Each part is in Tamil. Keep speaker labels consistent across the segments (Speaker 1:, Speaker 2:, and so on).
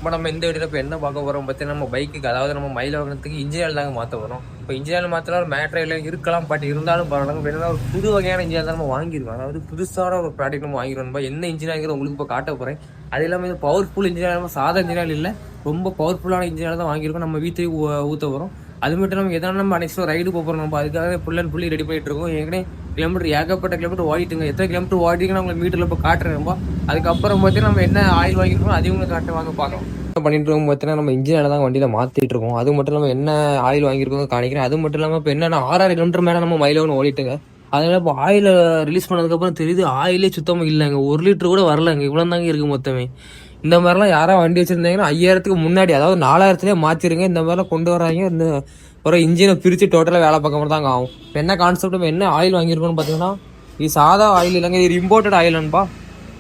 Speaker 1: இப்போ நம்ம இந்த வீடியோவில் இப்போ என்ன பார்க்க போகிறோம் பார்த்தீங்கன்னா நம்ம பைக்குக்கு அதாவது நம்ம மயில் வாகனத்துக்கு இன்ஜின் ஆயில் தாங்க மாற்ற வரோம். இப்போ இன்ஜின் ஆயில் மாற்றினா ஒரு மேட்ரு இருக்கலாம், பட் இருந்தாலும் பரவாயில்ல. இப்போ என்ன ஒரு புது வகையான இன்ஜின் தான் நம்ம வாங்கியிருக்கோம். அதாவது புதுசான ஒரு ப்ராடக்ட் நம்ம வாங்கிடுவோம். என்ன இன்ஜின் ஆகிற உங்களுக்கு இப்போ காட்ட போகிறேன். அது இல்லாமல் இது பவர்ஃபுல் இன்ஜின் ஆயில், சாதா இன்ஜின் ஆயில் இல்லை, ரொம்ப பவர்ஃபுல்லான இன்ஜின் ஆயில் தான் வாங்கியிருக்கோம். நம்ம வீட்டுக்கு ஊற்ற வரோம். அது மட்டும் நம்ம எதனா நம்ம நெக்ஸ்ட் ரைடு போகிறோம். நம்ம அதுக்காக ஃபுல் அண்ட் ஃபுல்லி ரெடி பண்ணிட்டு இருக்கோம். ஏற்கனவே கிலோமீட்டர் ஏகப்பட்ட கிலோமீட்டர் ஓடிட்டுங்க. எத்தனை கிலோமீட்டர் ஓடிட்டுங்க உங்களுக்கு மீட்டரில் இப்போ காட்டுறேன். அதுக்கப்புறம் பார்த்தீங்கன்னா நம்ம என்ன ஆயில் வாங்கியிருக்கோம் அதையும் காட்ட வாங்க பார்க்கலாம். பண்ணிட்டு இருக்கோம் பார்த்தீங்கன்னா நம்ம இன்ஜின் ஆயில் தான் வண்டியில் மாற்றிட்டு இருக்கோம். அது மட்டும் இல்லாமல் என்ன ஆயில் வாங்கியிருக்கோம் காணிக்கிறேன். அது மட்டும் இல்லாமல் இப்போ என்னென்ன 6,000 கிலோமீட்டர் மேலே நம்ம மயிலோன்னு ஓடிட்டுங்க. அதனால இப்போ ஆயில் ரிலீஸ் பண்ணதுக்கப்புறம் தெரியுது ஆயிலே சுத்தமாக இல்லைங்க. 1 லிட்டர் கூட வரலங்க. இவ்வளோ தாங்க இருக்குது மொத்தமே. இந்த மாதிரிலாம் யாராவது வண்டி வச்சுருந்தீங்கன்னா 5,000க்கு முன்னாடி, அதாவது 4,000லேயே மாற்றிருங்க. இந்த மாதிரிலாம் கொண்டு வராங்க. இந்த ஒரு இன்ஜினை பிரித்து டோட்டலாக வேலை பார்க்க மாதிரி தாங்க ஆகும். இப்போ என்ன கான்செப்ட், என்ன ஆயில் வாங்கியிருக்கோன்னு பார்த்தீங்கன்னா இது சாதா ஆயில் இல்லைங்க, இது இம்போர்ட்டட் ஆயில்ன்பா.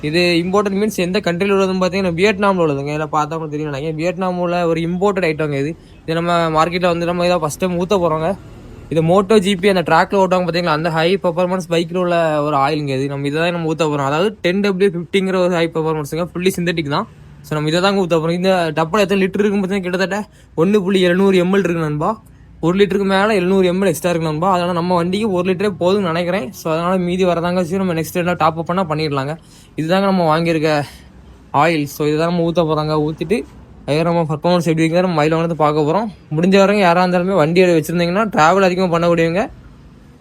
Speaker 1: இது இம்போர்ட்டட் மீன்ஸ் எந்த கண்ட்ரியில் உள்ளதுன்னு பார்த்தீங்கன்னா வியட்நாமில் உள்ளதுங்க. இதில் பார்த்தா தெரியும் நினைக்கிறேன். வியட்நாமில் ஒரு இம்போர்ட்டட் ஐட்டங்க இது. இது நம்ம மார்க்கெட்டில் வந்து நம்ம இதை ஃபஸ்ட் டைம் ஊற்ற போகிறோங்க. இது மோட்டோ ஜிபி அந்த ட்ராக்ல ஓட்டுவாங்க பார்த்தீங்களா, அந்த ஹை பர்ஃபார்மன்ஸ் பைக்கில் உள்ள ஒரு ஆயிலுங்க இது. நம்ம இதை தான் நம்ம ஊற்ற போகிறோம். அதாவது 10W50ங்கிற ஒரு ஹை பர்ஃபார்மன்ஸுங்க, ஃபுல்லி சிந்தட்டிக் தான். ஸோ நம்ம இதை தாங்க ஊற்ற போகிறோம். இந்த டப்பில் எத்தனை லிட்டர் இருக்குன்னு பார்த்தீங்கன்னா கிட்டத்தட்ட 1.700 ml இருக்கு நண்பா. 1 லிட்டருக்கு மேலே 700 ml எக்ஸ்ட்ரா இருக்கு நண்பா. அதனால் நம்ம வண்டிக்கு 1 லிட்டரே போதும்னு நினைக்கிறேன். ஸோ அதனால் மீதி வரதாங்க வச்சு நம்ம நெக்ஸ்ட் எல்லாம் டாப் அப் பண்ணால் பண்ணிடலாங்க. இதுதாங்க நம்ம வாங்கியிருக்க ஆயில். ஸோ இதுதான் நம்ம ஊற்ற போகிறாங்க. ஊற்றிட்டு அதே நம்ம பர்ஃபார்மன்ஸ் எப்படி இருக்குங்க நம்ம மயில் வந்து பார்க்க போகிறோம். முடிஞ்ச வரைக்கும் யாராக இருந்தாலுமே வண்டி வச்சுருந்தீங்கன்னா ட்ராவல் அதிகமாக பண்ணக்கூடியவங்க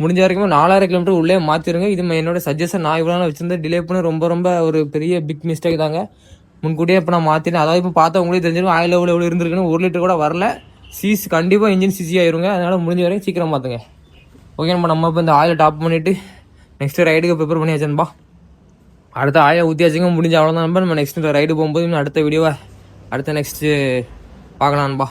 Speaker 1: முடிஞ்ச வரைக்கும் 4,000 கிலோமீட்டர் உள்ளே மாற்றிடுங்க. இது என்னோட சஜஷன். நான் இவ்வளோ வச்சுருந்த டிலே பண்ணி ரொம்ப ஒரு பெரிய பிக் மிஸ்டேக் தாங்க. முன்கூட்டியே இப்போ நான் மாற்றினேன். அதாவது இப்போ பார்த்தா உங்களுக்கு தெரிஞ்சிடும் ஆயில் எவ்வளோ இருந்திருக்குன்னு. 1 லிட்டர் கூட வரல. சிசி கண்டிப்பாக இன்ஜின் சிசி ஆயிருங்க. அதனால் முடிஞ்ச வரைக்கும் சீக்கிரம் மாற்றுங்க. ஓகே, நம்ம இப்போ இந்த ஆயிலை டாப் பண்ணிவிட்டு நெக்ஸ்ட்டு ரைடுக்கு ப்ரிப்பேர் பண்ணி வச்சேன்பா. அடுத்த ஆயிலை ஊற்றியாச்சுங்க. முடிஞ்ச அவ்வளோதான் நம்ம நெக்ஸ்ட் ரைடு போகும்போது அடுத்த வீடியோவை அடுத்த நெக்ஸ்ட்டு பார்க்கலான்பா.